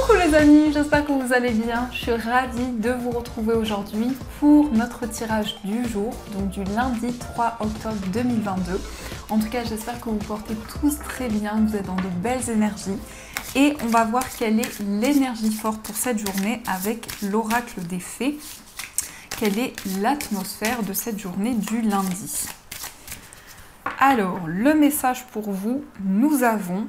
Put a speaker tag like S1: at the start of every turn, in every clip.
S1: Coucou les amis, j'espère que vous allez bien. Je suis ravie de vous retrouver aujourd'hui pour notre tirage du jour, donc du lundi 3 octobre 2022. En tout cas, j'espère que vous portez tous très bien, que vous êtes dans de belles énergies. Et on va voir quelle est l'énergie forte pour cette journée avec l'oracle des fées. Quelle est l'atmosphère de cette journée du lundi? Alors, le message pour vous, nous avons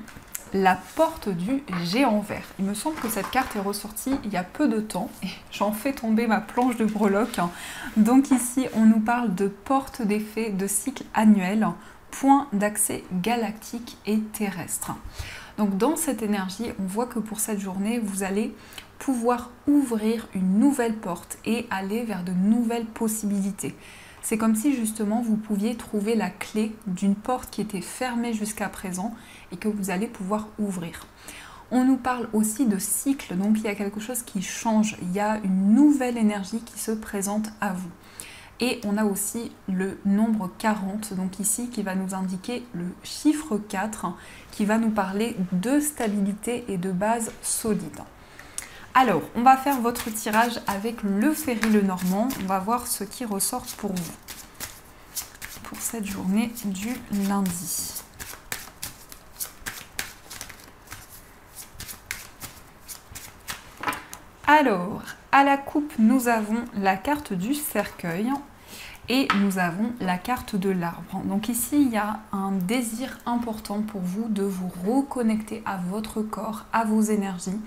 S1: la porte du géant vert. Il me semble que cette carte est ressortie il y a peu de temps et j'en fais tomber ma planche de breloque. Donc ici, on nous parle de porte des fées, de cycle annuel, point d'accès galactique et terrestre. Donc dans cette énergie, on voit que pour cette journée, vous allez pouvoir ouvrir une nouvelle porte et aller vers de nouvelles possibilités. C'est comme si justement vous pouviez trouver la clé d'une porte qui était fermée jusqu'à présent et que vous allez pouvoir ouvrir. On nous parle aussi de cycle, donc il y a quelque chose qui change, il y a une nouvelle énergie qui se présente à vous. Et on a aussi le nombre 40, donc ici qui va nous indiquer le chiffre 4, qui va nous parler de stabilité et de base solide. Alors, on va faire votre tirage avec le Ferry Lenormand. On va voir ce qui ressort pour vous, pour cette journée du lundi. Alors, à la coupe, nous avons la carte du cercueil et nous avons la carte de l'arbre. Donc ici, il y a un désir important pour vous de vous reconnecter à votre corps, à vos énergies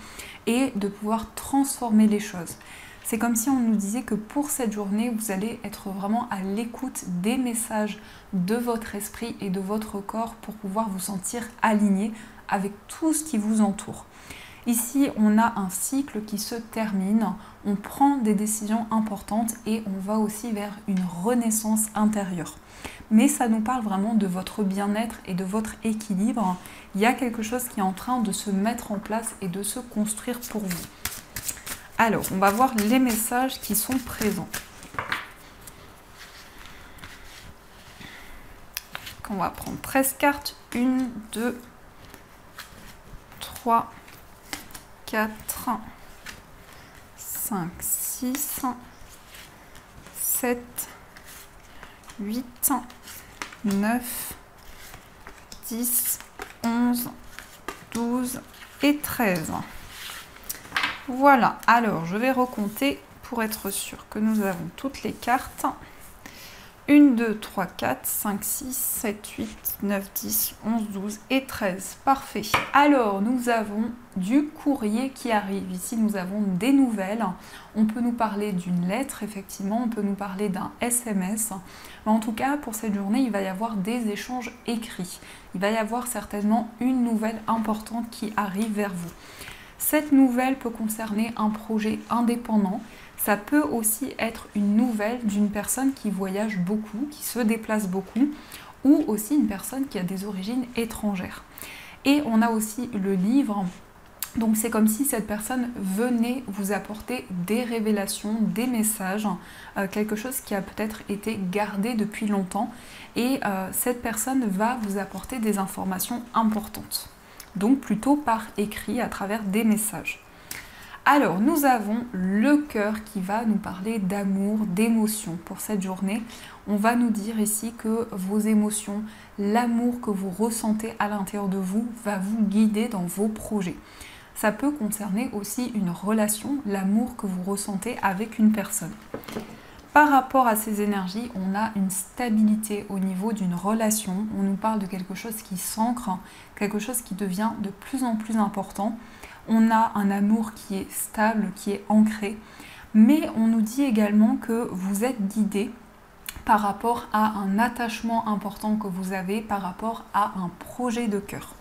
S1: et de pouvoir transformer les choses. C'est comme si on nous disait que pour cette journée, vous allez être vraiment à l'écoute des messages de votre esprit et de votre corps pour pouvoir vous sentir aligné avec tout ce qui vous entoure. Ici, on a un cycle qui se termine, on prend des décisions importantes et on va aussi vers une renaissance intérieure. Mais ça nous parle vraiment de votre bien-être et de votre équilibre. Il y a quelque chose qui est en train de se mettre en place et de se construire pour vous. Alors, on va voir les messages qui sont présents. On va prendre 13 cartes. 1, 2, 3, 4, 5, 6, 7, 8, 9, 10, 11, 12 et 13. Voilà, alors je vais recompter pour être sûr que nous avons toutes les cartes. 1, 2, 3, 4, 5, 6, 7, 8, 9, 10, 11, 12 et 13. Parfait. Alors, nous avons du courrier qui arrive. Ici, nous avons des nouvelles. On peut nous parler d'une lettre, effectivement. On peut nous parler d'un SMS. Mais en tout cas, pour cette journée, il va y avoir des échanges écrits. Il va y avoir certainement une nouvelle importante qui arrive vers vous. Cette nouvelle peut concerner un projet indépendant. Ça peut aussi être une nouvelle d'une personne qui voyage beaucoup, qui se déplace beaucoup, ou aussi une personne qui a des origines étrangères. Et on a aussi le livre, donc c'est comme si cette personne venait vous apporter des révélations, des messages, quelque chose qui a peut-être été gardé depuis longtemps, et cette personne va vous apporter des informations importantes, donc plutôt par écrit à travers des messages. Alors, nous avons le cœur qui va nous parler d'amour, d'émotion pour cette journée. On va nous dire ici que vos émotions, l'amour que vous ressentez à l'intérieur de vous va vous guider dans vos projets. Ça peut concerner aussi une relation, l'amour que vous ressentez avec une personne. Par rapport à ces énergies, on a une stabilité au niveau d'une relation. On nous parle de quelque chose qui s'ancre, quelque chose qui devient de plus en plus important. On a un amour qui est stable, qui est ancré, mais on nous dit également que vous êtes guidé par rapport à un attachement important que vous avez, par rapport à un projet de cœur.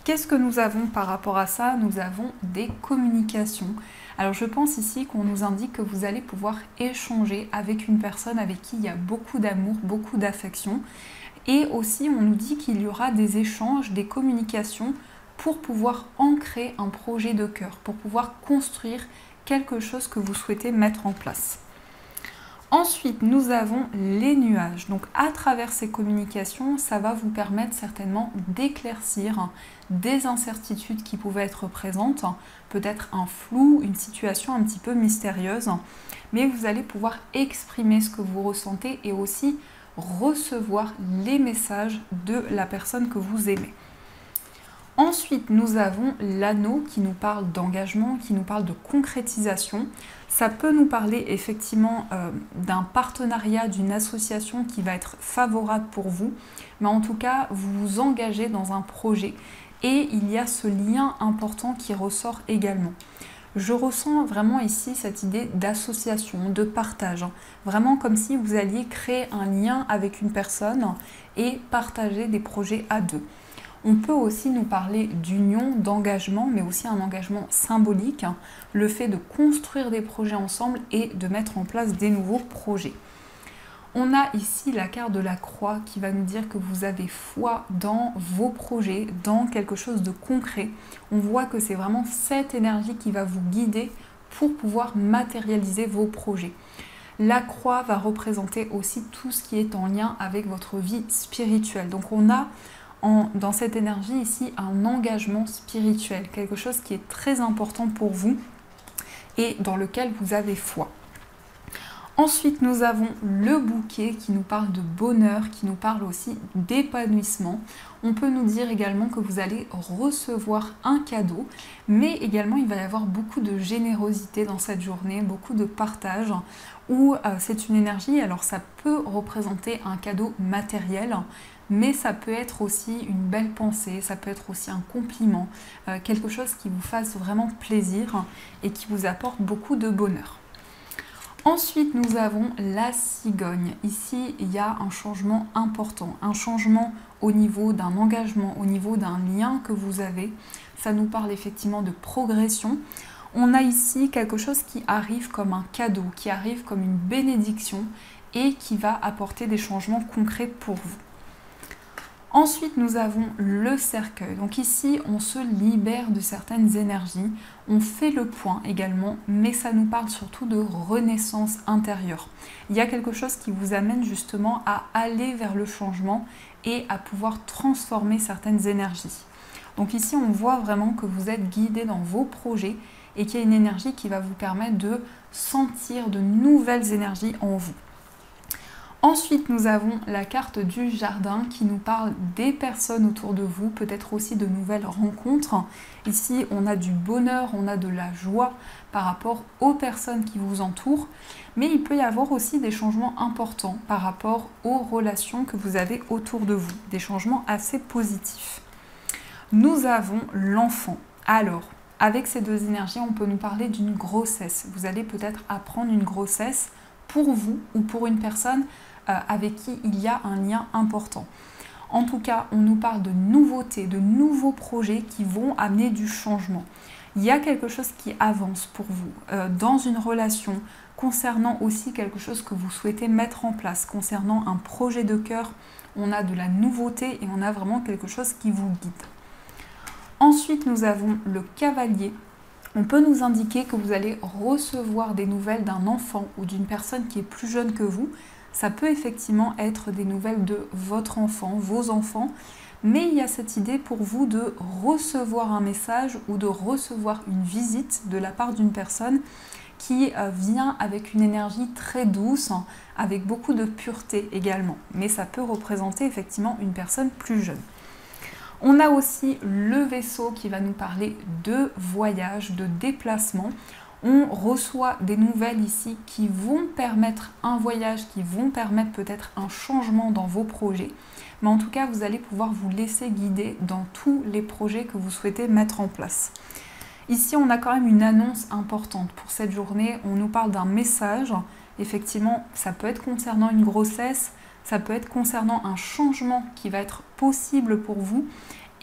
S1: Qu'est-ce que nous avons par rapport à ça? Nous avons des communications. Alors je pense ici qu'on nous indique que vous allez pouvoir échanger avec une personne avec qui il y a beaucoup d'amour, beaucoup d'affection. Et aussi on nous dit qu'il y aura des échanges, des communications pour pouvoir ancrer un projet de cœur, pour pouvoir construire quelque chose que vous souhaitez mettre en place. Ensuite, nous avons les nuages. Donc, à travers ces communications, ça va vous permettre certainement d'éclaircir des incertitudes qui pouvaient être présentes, peut-être un flou, une situation un petit peu mystérieuse, mais vous allez pouvoir exprimer ce que vous ressentez et aussi recevoir les messages de la personne que vous aimez. Ensuite, nous avons l'anneau qui nous parle d'engagement, qui nous parle de concrétisation. Ça peut nous parler effectivement d'un partenariat, d'une association qui va être favorable pour vous, mais en tout cas, vous vous engagez dans un projet et il y a ce lien important qui ressort également. Je ressens vraiment ici cette idée d'association, de partage, vraiment comme si vous alliez créer un lien avec une personne et partager des projets à deux. On peut aussi nous parler d'union, d'engagement, mais aussi un engagement symbolique, le fait de construire des projets ensemble et de mettre en place des nouveaux projets. On a ici la carte de la croix qui va nous dire que vous avez foi dans vos projets, dans quelque chose de concret. On voit que c'est vraiment cette énergie qui va vous guider pour pouvoir matérialiser vos projets. La croix va représenter aussi tout ce qui est en lien avec votre vie spirituelle. Donc on a dans cette énergie ici un engagement spirituel, quelque chose qui est très important pour vous et dans lequel vous avez foi. Ensuite, nous avons le bouquet qui nous parle de bonheur, qui nous parle aussi d'épanouissement. On peut nous dire également que vous allez recevoir un cadeau, mais également il va y avoir beaucoup de générosité dans cette journée, beaucoup de partage, où c'est une énergie, alors ça peut représenter un cadeau matériel, mais ça peut être aussi une belle pensée, ça peut être aussi un compliment, quelque chose qui vous fasse vraiment plaisir et qui vous apporte beaucoup de bonheur. Ensuite, nous avons la cigogne. Ici, il y a un changement important, un changement au niveau d'un engagement, au niveau d'un lien que vous avez. Ça nous parle effectivement de progression. On a ici quelque chose qui arrive comme un cadeau, qui arrive comme une bénédiction et qui va apporter des changements concrets pour vous. Ensuite, nous avons le cercueil. Donc ici, on se libère de certaines énergies. On fait le point également, mais ça nous parle surtout de renaissance intérieure. Il y a quelque chose qui vous amène justement à aller vers le changement et à pouvoir transformer certaines énergies. Donc ici, on voit vraiment que vous êtes guidé dans vos projets et qu'il y a une énergie qui va vous permettre de sentir de nouvelles énergies en vous. Ensuite, nous avons la carte du jardin qui nous parle des personnes autour de vous, peut-être aussi de nouvelles rencontres. Ici, on a du bonheur, on a de la joie par rapport aux personnes qui vous entourent, mais il peut y avoir aussi des changements importants par rapport aux relations que vous avez autour de vous, des changements assez positifs. Nous avons l'enfant. Alors, avec ces deux énergies, on peut nous parler d'une grossesse. Vous allez peut-être apprendre une grossesse pour vous ou pour une personne avec qui il y a un lien important. En tout cas, on nous parle de nouveautés, de nouveaux projets qui vont amener du changement. Il y a quelque chose qui avance pour vous dans une relation, concernant aussi quelque chose que vous souhaitez mettre en place, concernant un projet de cœur. On a de la nouveauté et on a vraiment quelque chose qui vous guide. Ensuite, nous avons le cavalier. On peut nous indiquer que vous allez recevoir des nouvelles d'un enfant ou d'une personne qui est plus jeune que vous. Ça peut effectivement être des nouvelles de votre enfant, vos enfants, mais il y a cette idée pour vous de recevoir un message ou de recevoir une visite de la part d'une personne qui vient avec une énergie très douce, avec beaucoup de pureté également. Mais ça peut représenter effectivement une personne plus jeune. On a aussi le vaisseau qui va nous parler de voyage, de déplacement. On reçoit des nouvelles ici qui vont permettre un voyage, qui vont permettre peut-être un changement dans vos projets. Mais en tout cas, vous allez pouvoir vous laisser guider dans tous les projets que vous souhaitez mettre en place. Ici, on a quand même une annonce importante pour cette journée. On nous parle d'un message. Effectivement, ça peut être concernant une grossesse, ça peut être concernant un changement qui va être possible pour vous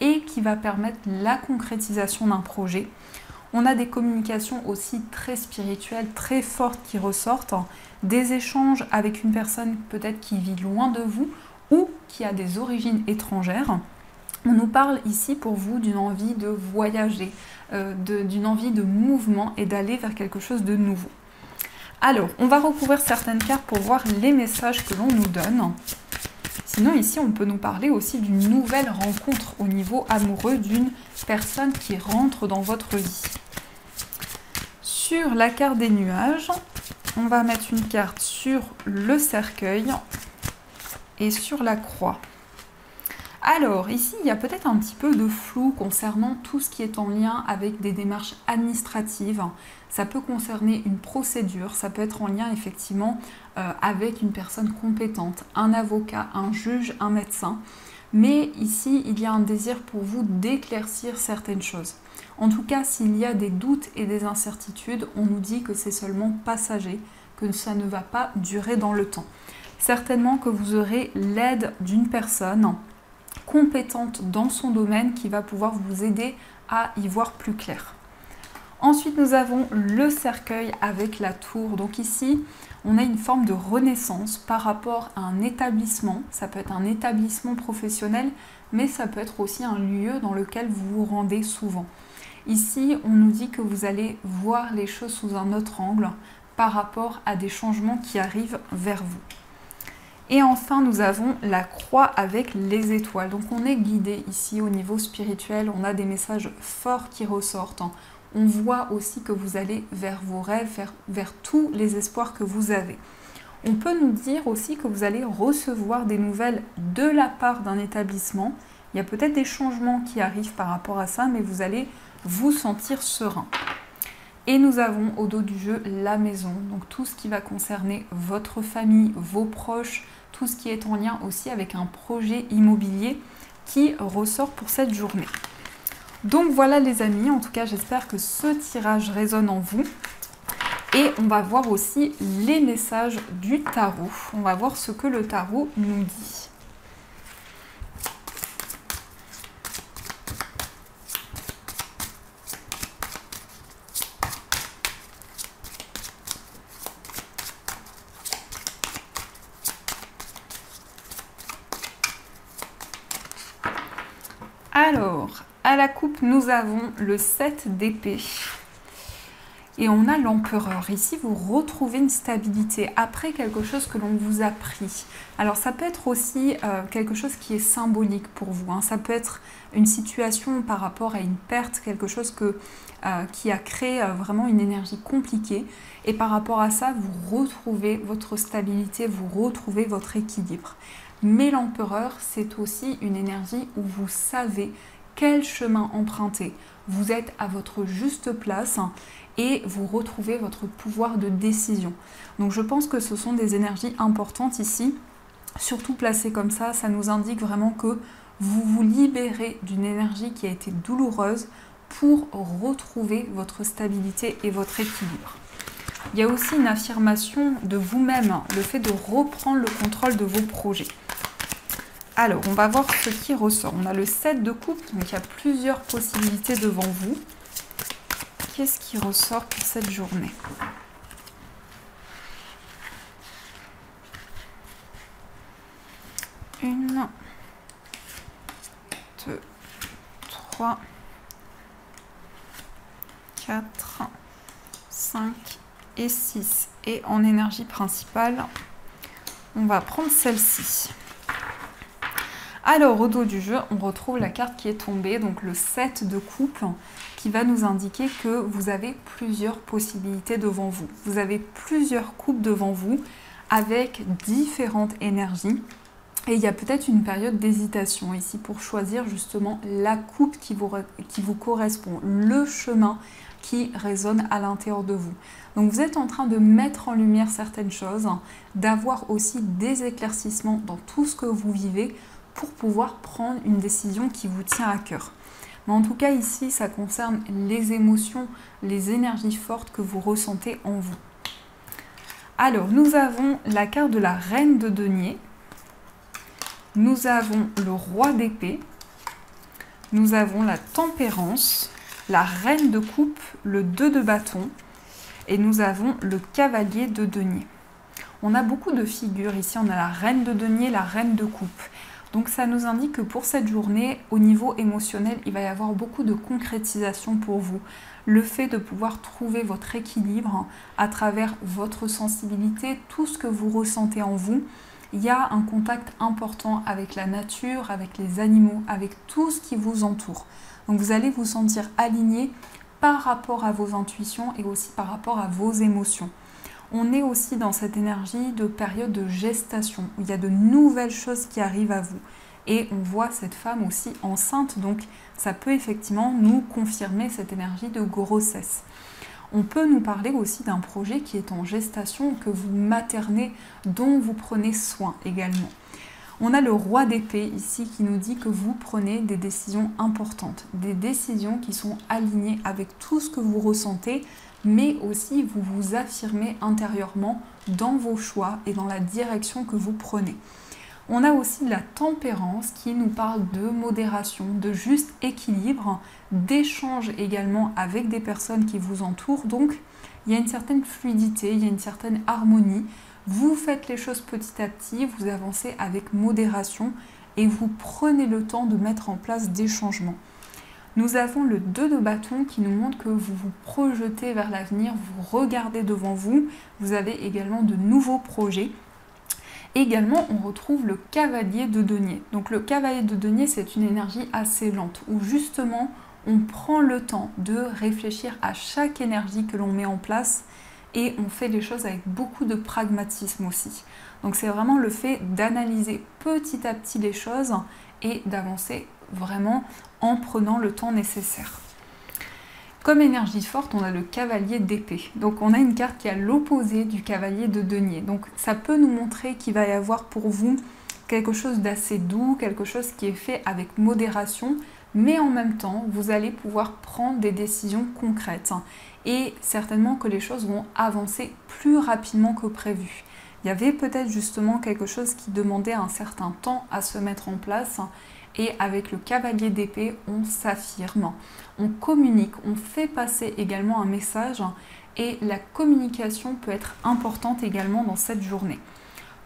S1: et qui va permettre la concrétisation d'un projet. On a des communications aussi très spirituelles, très fortes qui ressortent, des échanges avec une personne peut-être qui vit loin de vous ou qui a des origines étrangères. On nous parle ici pour vous d'une envie de voyager, d'une envie de mouvement et d'aller vers quelque chose de nouveau. Alors, on va recouvrir certaines cartes pour voir les messages que l'on nous donne. Sinon, ici, on peut nous parler aussi d'une nouvelle rencontre au niveau amoureux d'une personne qui rentre dans votre vie. Sur la carte des nuages, on va mettre une carte sur le cercueil et sur la croix. Alors, ici, il y a peut-être un petit peu de flou concernant tout ce qui est en lien avec des démarches administratives. Ça peut concerner une procédure, ça peut être en lien effectivement avec une personne compétente, un avocat, un juge, un médecin. Mais ici, il y a un désir pour vous d'éclaircir certaines choses. En tout cas, s'il y a des doutes et des incertitudes, on nous dit que c'est seulement passager, que ça ne va pas durer dans le temps. Certainement que vous aurez l'aide d'une personne compétente dans son domaine qui va pouvoir vous aider à y voir plus clair. Ensuite, nous avons le cercueil avec la tour. Donc ici, on a une forme de renaissance par rapport à un établissement. Ça peut être un établissement professionnel, mais ça peut être aussi un lieu dans lequel vous vous rendez souvent. Ici, on nous dit que vous allez voir les choses sous un autre angle par rapport à des changements qui arrivent vers vous. Et enfin, nous avons la croix avec les étoiles. Donc on est guidé ici au niveau spirituel, on a des messages forts qui ressortent. On voit aussi que vous allez vers vos rêves, vers tous les espoirs que vous avez. On peut nous dire aussi que vous allez recevoir des nouvelles de la part d'un établissement. Il y a peut-être des changements qui arrivent par rapport à ça, mais vous allez vous sentir serein. Et nous avons au dos du jeu la maison, donc tout ce qui va concerner votre famille, vos proches, tout ce qui est en lien aussi avec un projet immobilier qui ressort pour cette journée. Donc voilà les amis, en tout cas j'espère que ce tirage résonne en vous. Et on va voir aussi les messages du tarot. On va voir ce que le tarot nous dit. Alors, à la coupe, nous avons le 7 d'épée. Et on a l'empereur. Ici, vous retrouvez une stabilité après quelque chose que l'on vous a pris. Alors, ça peut être aussi quelque chose qui est symbolique pour vous. Hein. Ça peut être une situation par rapport à une perte, quelque chose qui a créé vraiment une énergie compliquée. Et par rapport à ça, vous retrouvez votre stabilité, vous retrouvez votre équilibre. Mais l'empereur, c'est aussi une énergie où vous savez quel chemin emprunter. Vous êtes à votre juste place et vous retrouvez votre pouvoir de décision. Donc je pense que ce sont des énergies importantes ici. Surtout placées comme ça nous indique vraiment que vous vous libérez d'une énergie qui a été douloureuse pour retrouver votre stabilité et votre équilibre. Il y a aussi une affirmation de vous-même, le fait de reprendre le contrôle de vos projets. Alors, on va voir ce qui ressort. On a le 7 de coupe, donc il y a plusieurs possibilités devant vous. Qu'est-ce qui ressort pour cette journée? Une, 2, 3, 4, 5 et 6. Et en énergie principale, on va prendre celle-ci. Alors, au dos du jeu, on retrouve la carte qui est tombée, donc le 7 de coupe, qui va nous indiquer que vous avez plusieurs possibilités devant vous. Vous avez plusieurs coupes devant vous avec différentes énergies. Et il y a peut-être une période d'hésitation ici pour choisir justement la coupe qui vous correspond, le chemin qui résonne à l'intérieur de vous. Donc vous êtes en train de mettre en lumière certaines choses, d'avoir aussi des éclaircissements dans tout ce que vous vivez pour pouvoir prendre une décision qui vous tient à cœur. Mais en tout cas ici, ça concerne les émotions, les énergies fortes que vous ressentez en vous. Alors, nous avons la carte de la reine de denier. Nous avons le roi d'épée. Nous avons la tempérance, la reine de coupe, le 2 de bâton. Et nous avons le cavalier de denier. On a beaucoup de figures ici. On a la reine de denier, la reine de coupe. Donc ça nous indique que pour cette journée, au niveau émotionnel, il va y avoir beaucoup de concrétisation pour vous. Le fait de pouvoir trouver votre équilibre à travers votre sensibilité, tout ce que vous ressentez en vous. Il y a un contact important avec la nature, avec les animaux, avec tout ce qui vous entoure. Donc vous allez vous sentir aligné par rapport à vos intuitions et aussi par rapport à vos émotions. On est aussi dans cette énergie de période de gestation, où il y a de nouvelles choses qui arrivent à vous. Et on voit cette femme aussi enceinte, donc ça peut effectivement nous confirmer cette énergie de grossesse. On peut nous parler aussi d'un projet qui est en gestation, que vous maternez, dont vous prenez soin également. On a le roi d'épée ici qui nous dit que vous prenez des décisions importantes, des décisions qui sont alignées avec tout ce que vous ressentez, mais aussi vous vous affirmez intérieurement dans vos choix et dans la direction que vous prenez. On a aussi la tempérance qui nous parle de modération, de juste équilibre, d'échange également avec des personnes qui vous entourent. Donc il y a une certaine fluidité, il y a une certaine harmonie. Vous faites les choses petit à petit, vous avancez avec modération et vous prenez le temps de mettre en place des changements. Nous avons le 2 de bâton qui nous montre que vous vous projetez vers l'avenir, vous regardez devant vous, vous avez également de nouveaux projets. Également, on retrouve le cavalier de denier. Donc le cavalier de denier, c'est une énergie assez lente, où justement, on prend le temps de réfléchir à chaque énergie que l'on met en place et on fait les choses avec beaucoup de pragmatisme aussi. Donc c'est vraiment le fait d'analyser petit à petit les choses et d'avancer vraiment en prenant le temps nécessaire. Comme énergie forte, on a le cavalier d'épée. Donc on a une carte qui est à l'opposé du cavalier de denier. Donc ça peut nous montrer qu'il va y avoir pour vous quelque chose d'assez doux, quelque chose qui est fait avec modération, mais en même temps, vous allez pouvoir prendre des décisions concrètes. Et certainement que les choses vont avancer plus rapidement que prévu. Il y avait peut-être justement quelque chose qui demandait un certain temps à se mettre en place. Et avec le cavalier d'épée, on s'affirme, on communique, on fait passer également un message et la communication peut être importante également dans cette journée.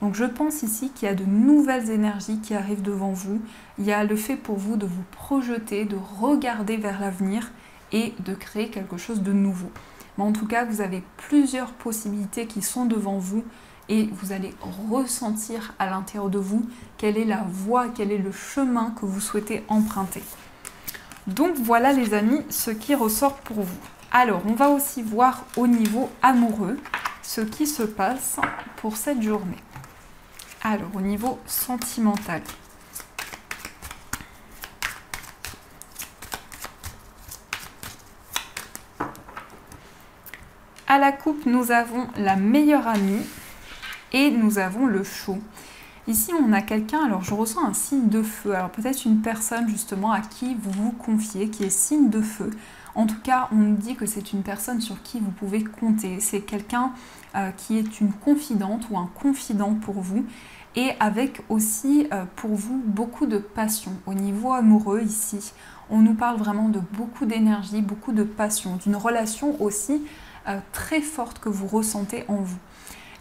S1: Donc je pense ici qu'il y a de nouvelles énergies qui arrivent devant vous. Il y a le fait pour vous de vous projeter, de regarder vers l'avenir et de créer quelque chose de nouveau. Mais en tout cas, vous avez plusieurs possibilités qui sont devant vous. Et vous allez ressentir à l'intérieur de vous quelle est la voie, quel est le chemin que vous souhaitez emprunter. Donc voilà les amis, ce qui ressort pour vous. Alors on va aussi voir au niveau amoureux ce qui se passe pour cette journée. Alors au niveau sentimental. À la coupe, nous avons la meilleure amie. Et nous avons le chaud. Ici, on a quelqu'un, alors je ressens un signe de feu. Alors peut-être une personne justement à qui vous vous confiez, qui est signe de feu. En tout cas, on nous dit que c'est une personne sur qui vous pouvez compter. C'est quelqu'un qui est une confidente ou un confident pour vous. Et avec aussi pour vous beaucoup de passion. Au niveau amoureux ici, on nous parle vraiment de beaucoup d'énergie, beaucoup de passion. D'une relation aussi très forte que vous ressentez en vous.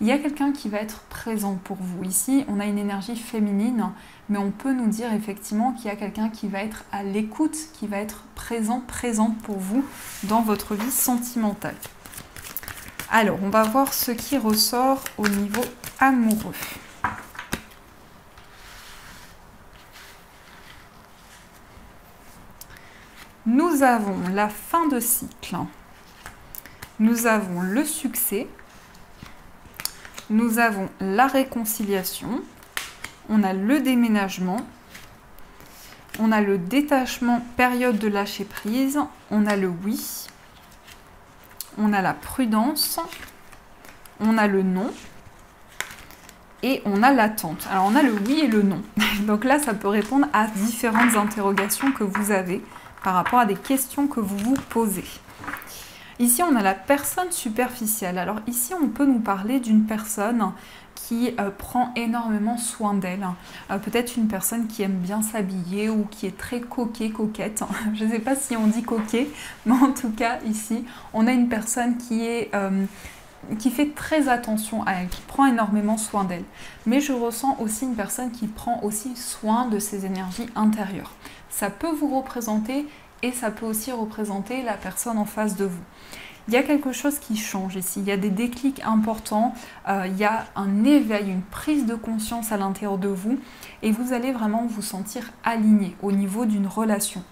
S1: Il y a quelqu'un qui va être présent pour vous. Ici, on a une énergie féminine, mais on peut nous dire effectivement qu'il y a quelqu'un qui va être à l'écoute, qui va être présente pour vous dans votre vie sentimentale. Alors, on va voir ce qui ressort au niveau amoureux. Nous avons la fin de cycle. Nous avons le succès. Nous avons la réconciliation, on a le déménagement, on a le détachement, période de lâcher prise, on a le oui, on a la prudence, on a le non et on a l'attente. Alors on a le oui et le non. Donc là, ça peut répondre à différentes interrogations que vous avez par rapport à des questions que vous vous posez. Ici, on a la personne superficielle. Alors ici, on peut nous parler d'une personne qui prend énormément soin d'elle. Peut-être une personne qui aime bien s'habiller ou qui est très coquette. Je ne sais pas si on dit coquet, mais en tout cas, ici, on a une personne qui est qui fait très attention à elle, qui prend énormément soin d'elle. Mais je ressens aussi une personne qui prend aussi soin de ses énergies intérieures. Ça peut vous représenter et ça peut aussi représenter la personne en face de vous. Il y a quelque chose qui change ici, il y a des déclics importants, il y a un éveil, une prise de conscience à l'intérieur de vous et vous allez vraiment vous sentir aligné au niveau d'une relation.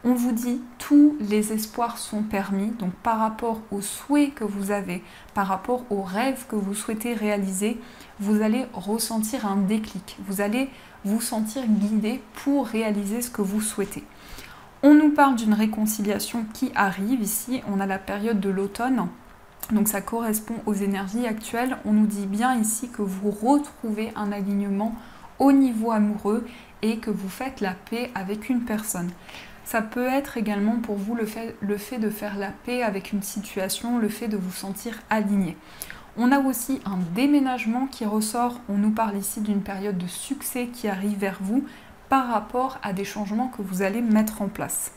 S1: On vous dit tous les espoirs sont permis, donc par rapport aux souhaits que vous avez, par rapport aux rêves que vous souhaitez réaliser, vous allez ressentir un déclic, vous allez vous sentir guidé pour réaliser ce que vous souhaitez. On nous parle d'une réconciliation qui arrive ici, on a la période de l'automne, donc ça correspond aux énergies actuelles. On nous dit bien ici que vous retrouvez un alignement au niveau amoureux et que vous faites la paix avec une personne. Ça peut être également pour vous le fait de faire la paix avec une situation, le fait de vous sentir aligné. On a aussi un déménagement qui ressort, on nous parle ici d'une période de succès qui arrive vers vous, par rapport à des changements que vous allez mettre en place.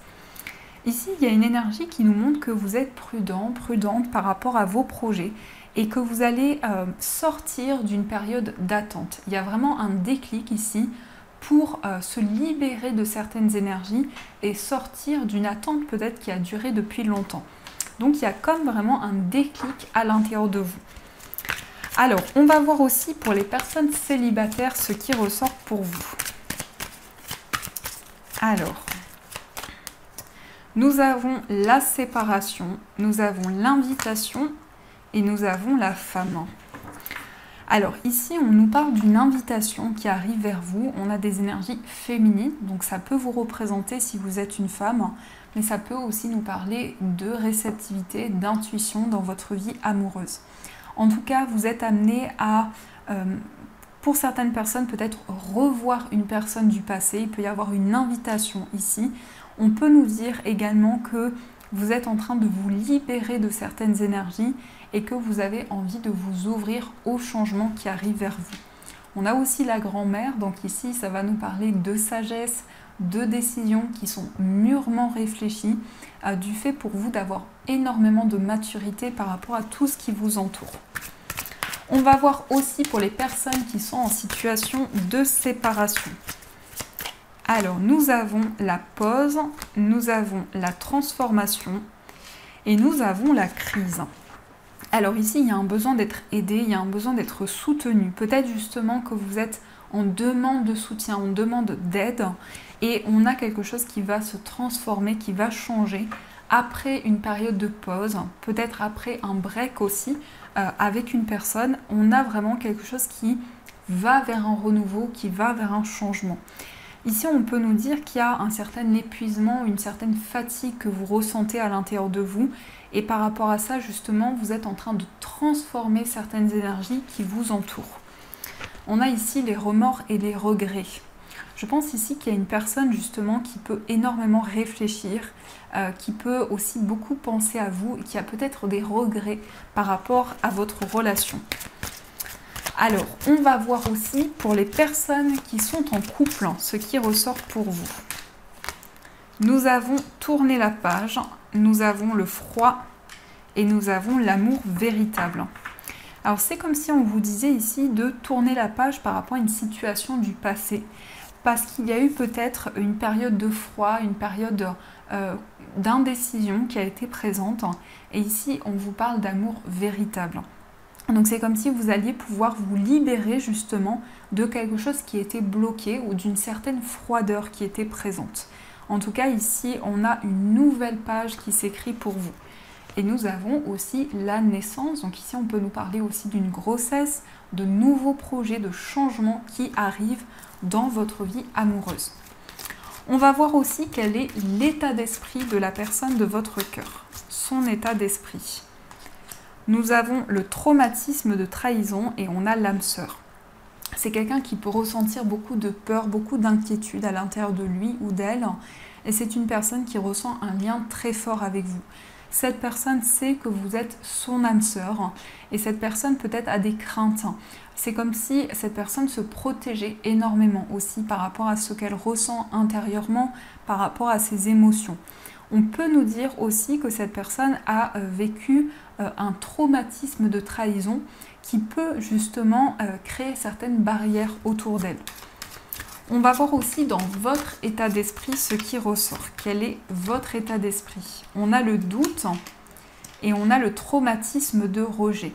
S1: Ici, il y a une énergie qui nous montre que vous êtes prudente par rapport à vos projets et que vous allez sortir d'une période d'attente. Il y a vraiment un déclic ici pour se libérer de certaines énergies et sortir d'une attente peut-être qui a duré depuis longtemps. Donc il y a comme vraiment un déclic à l'intérieur de vous. Alors, on va voir aussi pour les personnes célibataires ce qui ressort pour vous. Alors, nous avons la séparation, nous avons l'invitation et nous avons la femme. Alors ici, on nous parle d'une invitation qui arrive vers vous. On a des énergies féminines, donc ça peut vous représenter si vous êtes une femme, mais ça peut aussi nous parler de réceptivité, d'intuition dans votre vie amoureuse. En tout cas, vous êtes amené à... pour certaines personnes, peut-être revoir une personne du passé. Il peut y avoir une invitation ici. On peut nous dire également que vous êtes en train de vous libérer de certaines énergies et que vous avez envie de vous ouvrir aux changements qui arrivent vers vous. On a aussi la grand-mère, donc ici, ça va nous parler de sagesse, de décisions qui sont mûrement réfléchies, du fait pour vous d'avoir énormément de maturité par rapport à tout ce qui vous entoure. On va voir aussi pour les personnes qui sont en situation de séparation. Alors, nous avons la pause, nous avons la transformation et nous avons la crise. Alors ici, il y a un besoin d'être aidé, il y a un besoin d'être soutenu. Peut-être justement que vous êtes en demande de soutien, en demande d'aide et on a quelque chose qui va se transformer, qui va changer après une période de pause, peut-être après un break aussi, avec une personne, on a vraiment quelque chose qui va vers un renouveau, qui va vers un changement. Ici, on peut nous dire qu'il y a un certain épuisement, une certaine fatigue que vous ressentez à l'intérieur de vous. Et par rapport à ça, justement, vous êtes en train de transformer certaines énergies qui vous entourent. On a ici les remords et les regrets. Je pense ici qu'il y a une personne justement qui peut énormément réfléchir, qui peut aussi beaucoup penser à vous et qui a peut-être des regrets par rapport à votre relation. Alors, on va voir aussi pour les personnes qui sont en couple, ce qui ressort pour vous. Nous avons tourné la page, nous avons le froid et nous avons l'amour véritable. Alors, c'est comme si on vous disait ici de tourner la page par rapport à une situation du passé. Parce qu'il y a eu peut-être une période de froid, une période d'indécision qui a été présente. Et ici, on vous parle d'amour véritable. Donc c'est comme si vous alliez pouvoir vous libérer justement de quelque chose qui était bloqué ou d'une certaine froideur qui était présente. En tout cas, ici, on a une nouvelle page qui s'écrit pour vous. Et nous avons aussi la naissance. Donc ici, on peut nous parler aussi d'une grossesse, de nouveaux projets, de changements qui arrivent dans votre vie amoureuse. On va voir aussi quel est l'état d'esprit de la personne de votre cœur, son état d'esprit. Nous avons le traumatisme de trahison et on a l'âme sœur. C'est quelqu'un qui peut ressentir beaucoup de peur, beaucoup d'inquiétude à l'intérieur de lui ou d'elle. Et c'est une personne qui ressent un lien très fort avec vous. Cette personne sait que vous êtes son âme sœur et cette personne peut-être a des craintes. C'est comme si cette personne se protégeait énormément aussi par rapport à ce qu'elle ressent intérieurement, par rapport à ses émotions. On peut nous dire aussi que cette personne a vécu un traumatisme de trahison qui peut justement créer certaines barrières autour d'elle. On va voir aussi dans votre état d'esprit ce qui ressort. Quel est votre état d'esprit? On a le doute et on a le traumatisme de rejet.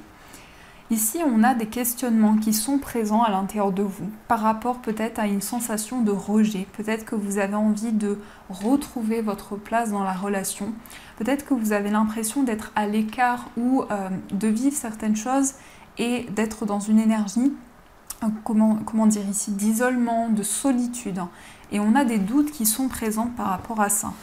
S1: Ici, on a des questionnements qui sont présents à l'intérieur de vous par rapport peut-être à une sensation de rejet. Peut-être que vous avez envie de retrouver votre place dans la relation. Peut-être que vous avez l'impression d'être à l'écart ou de vivre certaines choses et d'être dans une énergie, comment dire ici, d'isolement, de solitude. Et on a des doutes qui sont présents par rapport à ça.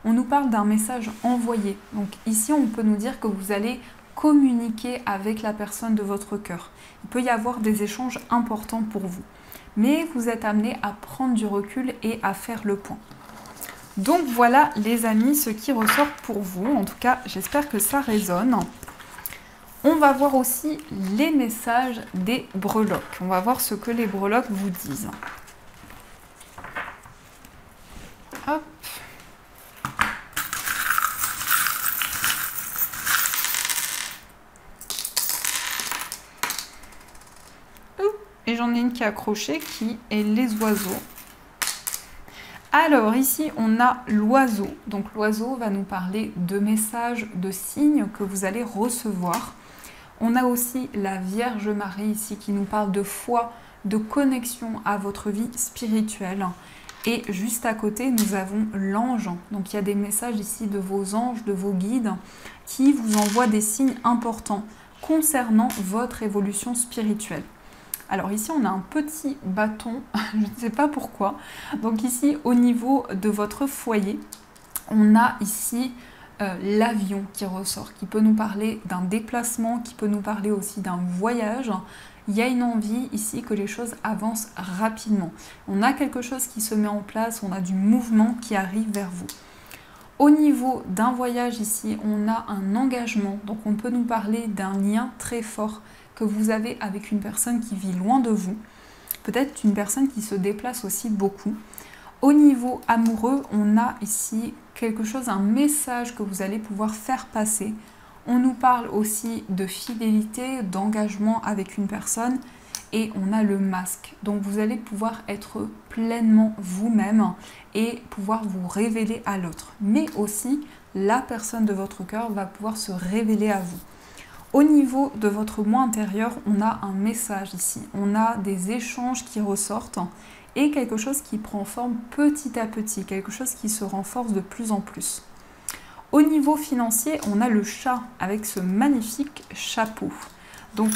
S1: On nous parle d'un message envoyé. Donc ici, on peut nous dire que vous allez communiquer avec la personne de votre cœur. Il peut y avoir des échanges importants pour vous. Mais vous êtes amené à prendre du recul et à faire le point. Donc voilà les amis, ce qui ressort pour vous. En tout cas, j'espère que ça résonne. On va voir aussi les messages des breloques. On va voir ce que les breloques vous disent. Hop. Et j'en ai une qui est accrochée, qui est les oiseaux. Alors ici, on a l'oiseau. Donc l'oiseau va nous parler de messages, de signes que vous allez recevoir. On a aussi la Vierge Marie ici qui nous parle de foi, de connexion à votre vie spirituelle. Et juste à côté, nous avons l'ange. Donc il y a des messages ici de vos anges, de vos guides qui vous envoient des signes importants concernant votre évolution spirituelle. Alors ici, on a un petit bâton, je ne sais pas pourquoi. Donc ici, au niveau de votre foyer, on a ici l'avion qui ressort, qui peut nous parler d'un déplacement, qui peut nous parler aussi d'un voyage. Il y a une envie ici que les choses avancent rapidement. On a quelque chose qui se met en place, on a du mouvement qui arrive vers vous. Au niveau d'un voyage ici, on a un engagement, donc on peut nous parler d'un lien très fort que vous avez avec une personne qui vit loin de vous, peut-être une personne qui se déplace aussi beaucoup. Au niveau amoureux, on a ici quelque chose, un message que vous allez pouvoir faire passer. On nous parle aussi de fidélité, d'engagement avec une personne et on a le masque. Donc vous allez pouvoir être pleinement vous-même et pouvoir vous révéler à l'autre. Mais aussi, la personne de votre cœur va pouvoir se révéler à vous. Au niveau de votre moi intérieur, on a un message ici. On a des échanges qui ressortent et quelque chose qui prend forme petit à petit, quelque chose qui se renforce de plus en plus. Au niveau financier, on a le chat avec ce magnifique chapeau. Donc,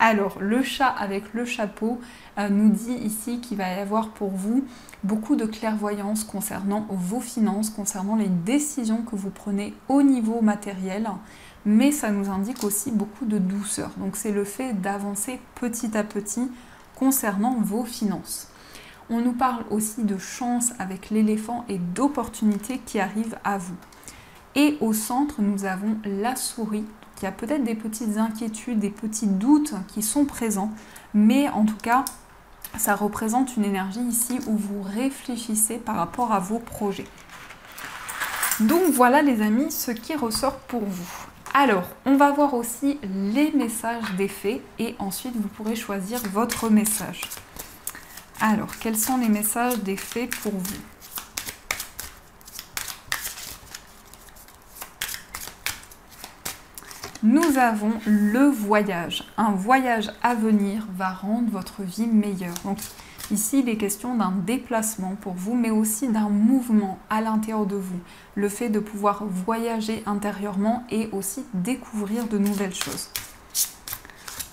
S1: alors, le chat avec le chapeau nous dit ici qu'il va y avoir pour vous beaucoup de clairvoyance concernant vos finances, concernant les décisions que vous prenez au niveau matériel. Mais ça nous indique aussi beaucoup de douceur. Donc c'est le fait d'avancer petit à petit concernant vos finances. On nous parle aussi de chance avec l'éléphant et d'opportunités qui arrivent à vous. Et au centre, nous avons la souris. Il y a peut-être des petites inquiétudes, des petits doutes qui sont présents. Mais en tout cas, ça représente une énergie ici où vous réfléchissez par rapport à vos projets. Donc voilà les amis, ce qui ressort pour vous. Alors, on va voir aussi les messages des fées et ensuite vous pourrez choisir votre message. Alors, quels sont les messages des fées pour vous? Nous avons le voyage. Un voyage à venir va rendre votre vie meilleure. Donc ici, il est question d'un déplacement pour vous, mais aussi d'un mouvement à l'intérieur de vous. Le fait de pouvoir voyager intérieurement et aussi découvrir de nouvelles choses.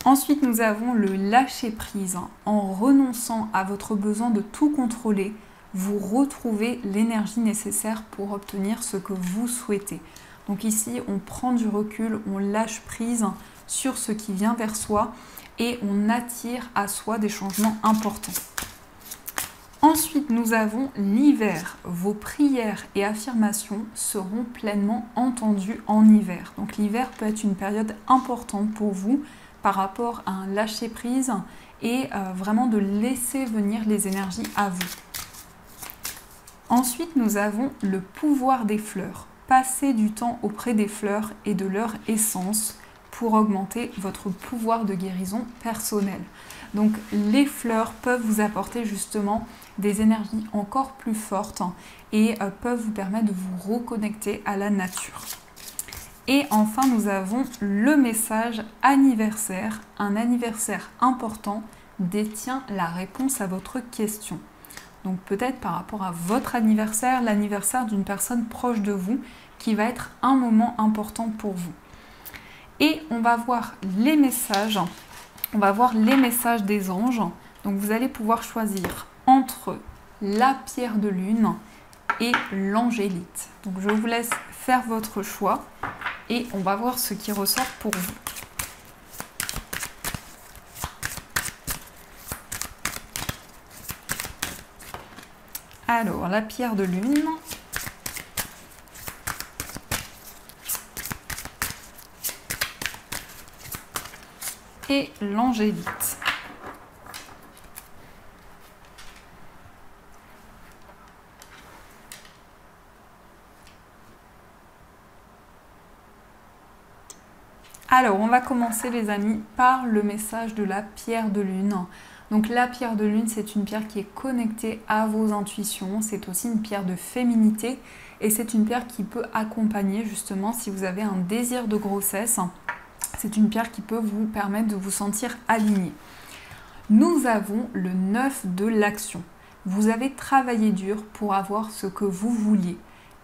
S1: Ensuite, nous avons le lâcher-prise. En renonçant à votre besoin de tout contrôler, vous retrouvez l'énergie nécessaire pour obtenir ce que vous souhaitez. Donc ici, on prend du recul, on lâche prise sur ce qui vient vers soi et on attire à soi des changements importants. Ensuite, nous avons l'hiver. Vos prières et affirmations seront pleinement entendues en hiver. Donc l'hiver peut être une période importante pour vous par rapport à un lâcher-prise et vraiment de laisser venir les énergies à vous. Ensuite, nous avons le pouvoir des fleurs. Passez du temps auprès des fleurs et de leur essence pour augmenter votre pouvoir de guérison personnelle. Donc les fleurs peuvent vous apporter justement des énergies encore plus fortes et peuvent vous permettre de vous reconnecter à la nature. Et enfin, nous avons le message anniversaire. Un anniversaire important détient la réponse à votre question. Donc peut-être par rapport à votre anniversaire, l'anniversaire d'une personne proche de vous qui va être un moment important pour vous. Et on va voir les messages. On va voir les messages des anges. Donc vous allez pouvoir choisir entre la pierre de lune et l'angélite. Donc je vous laisse faire votre choix et on va voir ce qui ressort pour vous. Alors, la pierre de lune. Et l'angélite. Alors, on va commencer les amis par le message de la pierre de lune. Donc la pierre de lune, c'est une pierre qui est connectée à vos intuitions, c'est aussi une pierre de féminité et c'est une pierre qui peut accompagner justement si vous avez un désir de grossesse. C'est une pierre qui peut vous permettre de vous sentir aligné. Nous avons le 9 de l'action. Vous avez travaillé dur pour avoir ce que vous vouliez.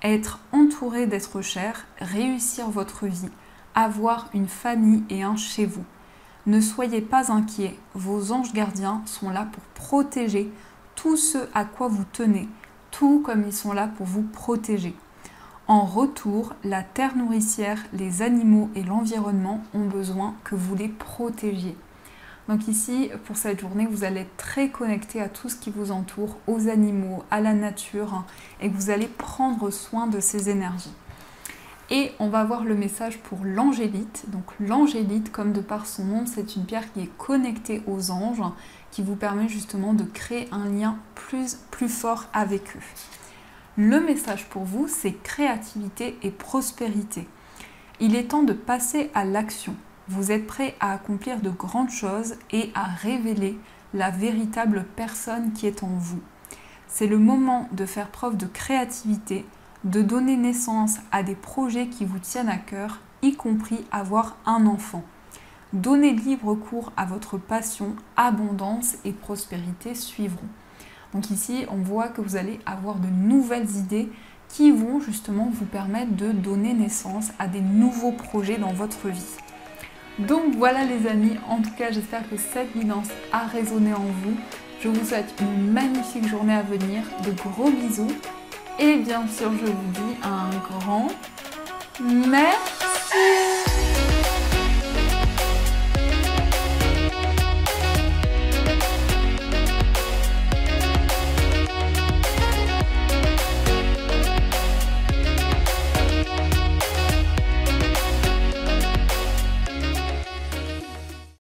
S1: Être entouré d'êtres chers, réussir votre vie, avoir une famille et un chez vous. Ne soyez pas inquiets, vos anges gardiens sont là pour protéger tout ce à quoi vous tenez, tout comme ils sont là pour vous protéger. En retour, la terre nourricière, les animaux et l'environnement ont besoin que vous les protégiez. Donc ici, pour cette journée, vous allez être très connecté à tout ce qui vous entoure, aux animaux, à la nature, et que vous allez prendre soin de ces énergies. Et on va voir le message pour l'angélite. Donc l'angélite, comme de par son nom, c'est une pierre qui est connectée aux anges, qui vous permet justement de créer un lien plus fort avec eux. Le message pour vous, c'est créativité et prospérité. Il est temps de passer à l'action. Vous êtes prêt à accomplir de grandes choses et à révéler la véritable personne qui est en vous. C'est le moment de faire preuve de créativité, de donner naissance à des projets qui vous tiennent à cœur, y compris avoir un enfant. Donnez libre cours à votre passion, abondance et prospérité suivront. Donc ici, on voit que vous allez avoir de nouvelles idées qui vont justement vous permettre de donner naissance à des nouveaux projets dans votre vie. Donc voilà les amis, en tout cas j'espère que cette guidance a résonné en vous. Je vous souhaite une magnifique journée à venir, de gros bisous. Et bien sûr, je vous dis un grand merci.